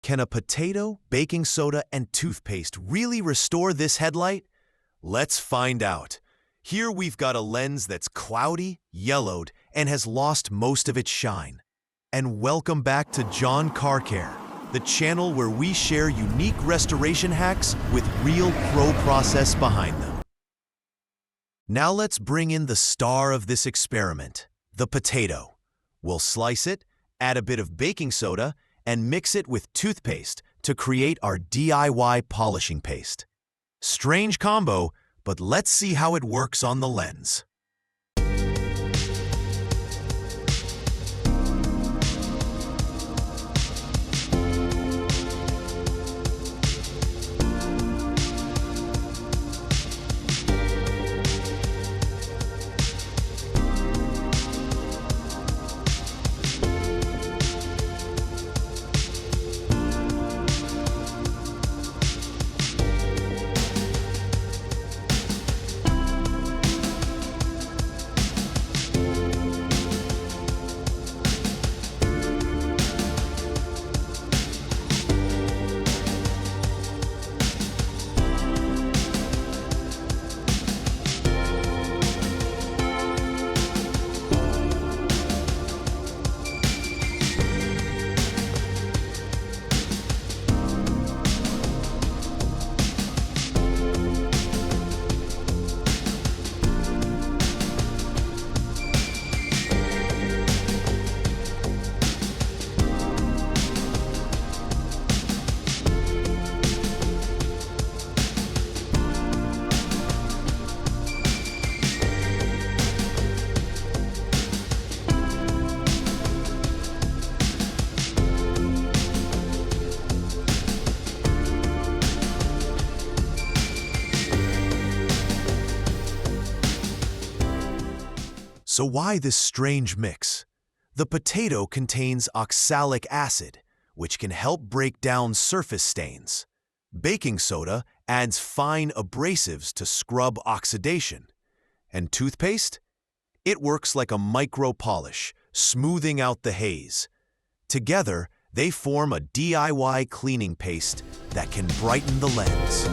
Can a potato, baking soda, and toothpaste really restore this headlight? Let's find out. Here we've got a lens that's cloudy, yellowed, and has lost most of its shine. And welcome back to John Car Care, the channel where we share unique restoration hacks with real pro process behind them. Now let's bring in the star of this experiment, the potato. We'll slice it, add a bit of baking soda, and mix it with toothpaste to create our DIY polishing paste. Strange combo, but let's see how it works on the lens. So why this strange mix? The potato contains oxalic acid, which can help break down surface stains. Baking soda adds fine abrasives to scrub oxidation. And toothpaste? It works like a micro polish, smoothing out the haze. Together, they form a DIY cleaning paste that can brighten the lens.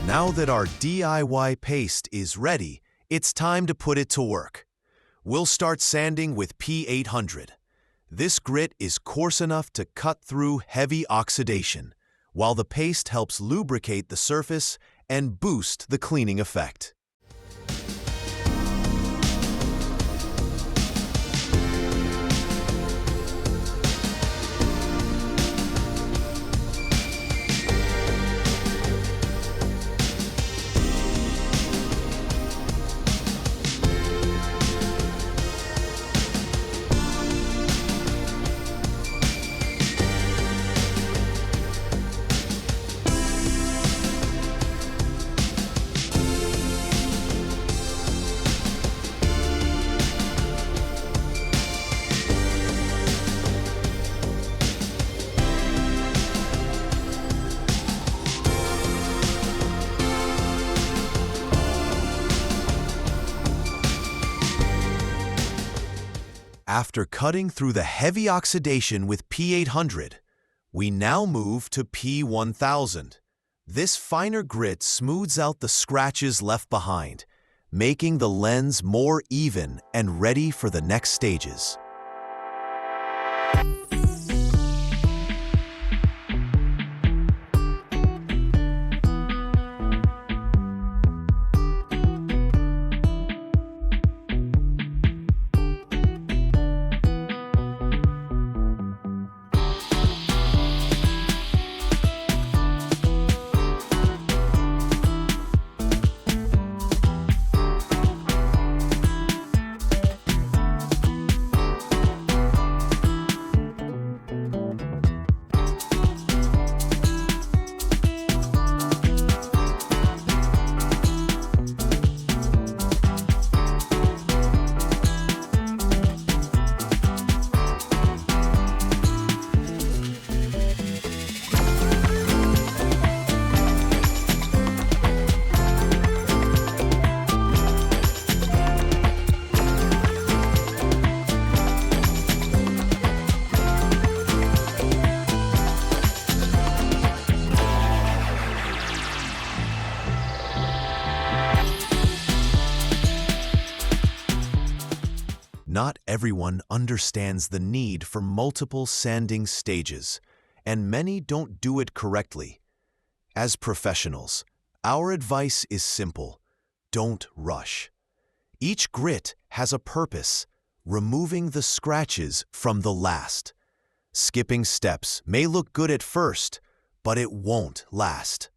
Now that our DIY paste is ready, it's time to put it to work. We'll start sanding with P800. This grit is coarse enough to cut through heavy oxidation, while the paste helps lubricate the surface and boost the cleaning effect. After cutting through the heavy oxidation with P800, we now move to P1000. This finer grit smooths out the scratches left behind, making the lens more even and ready for the next stages. everyone understands the need for multiple sanding stages, and many don't do it correctly. As professionals, our advice is simple: don't rush. Each grit has a purpose, removing the scratches from the last. Skipping steps may look good at first, but it won't last.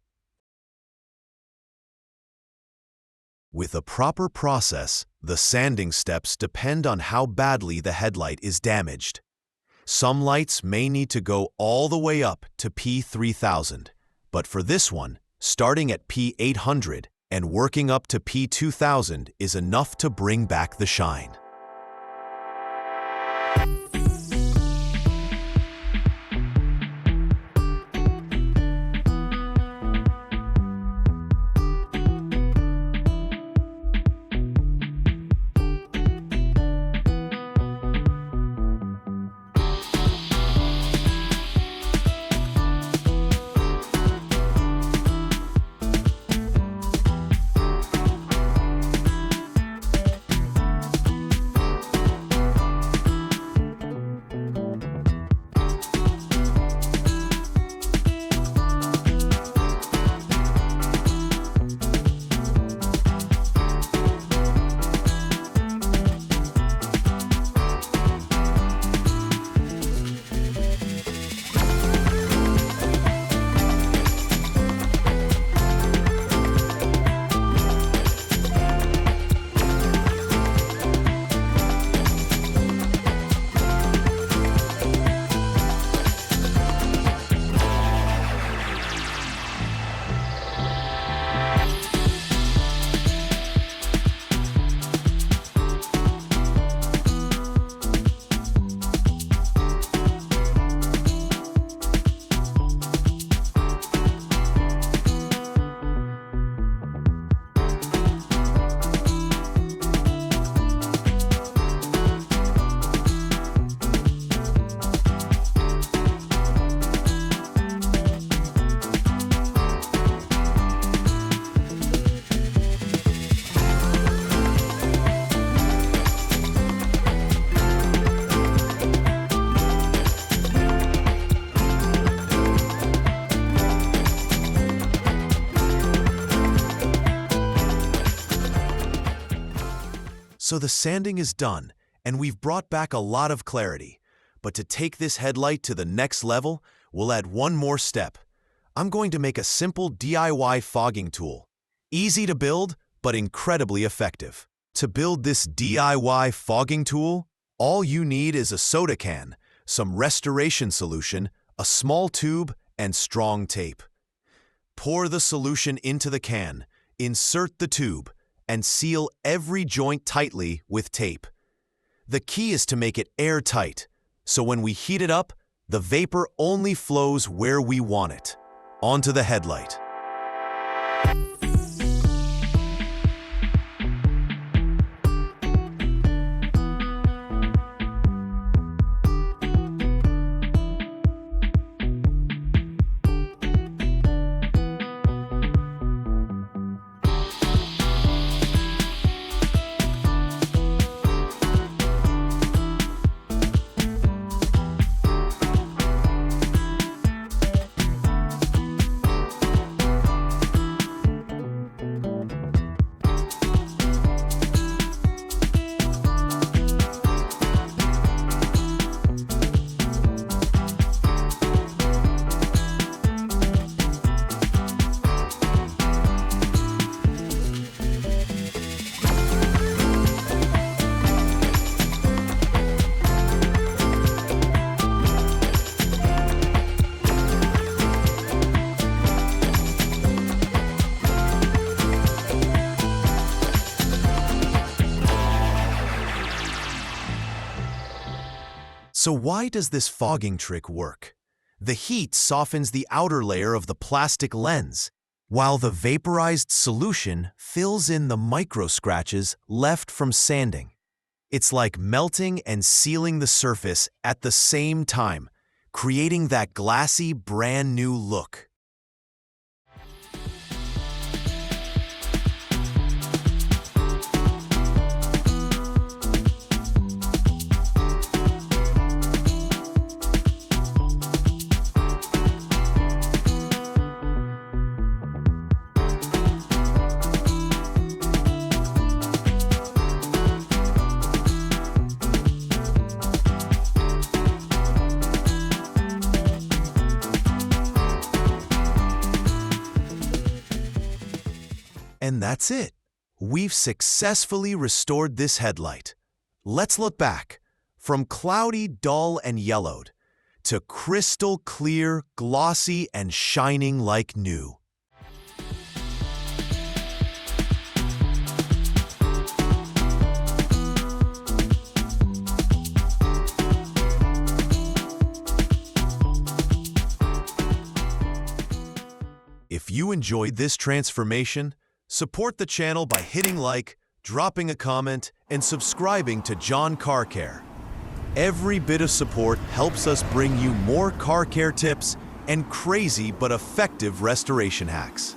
With a proper process, the sanding steps depend on how badly the headlight is damaged. Some lights may need to go all the way up to P3000, but for this one, starting at P800 and working up to P2000 is enough to bring back the shine. So the sanding is done, and we've brought back a lot of clarity. But to take this headlight to the next level, we'll add one more step. I'm going to make a simple DIY fogging tool. Easy to build, but incredibly effective. To build this DIY fogging tool, all you need is a soda can, some restoration solution, a small tube, and strong tape. Pour the solution into the can, insert the tube, and seal every joint tightly with tape. The key is to make it airtight, so when we heat it up, the vapor only flows where we want it, onto the headlight. So why does this fogging trick work? The heat softens the outer layer of the plastic lens, while the vaporized solution fills in the micro scratches left from sanding. It's like melting and sealing the surface at the same time, creating that glassy, brand new look. And that's it. We've successfully restored this headlight. Let's look back. From cloudy, dull, and yellowed, to crystal clear, glossy, and shining like new. If you enjoyed this transformation, support the channel by hitting like, dropping a comment, and subscribing to John Car Care. Every bit of support helps us bring you more car care tips and crazy but effective restoration hacks.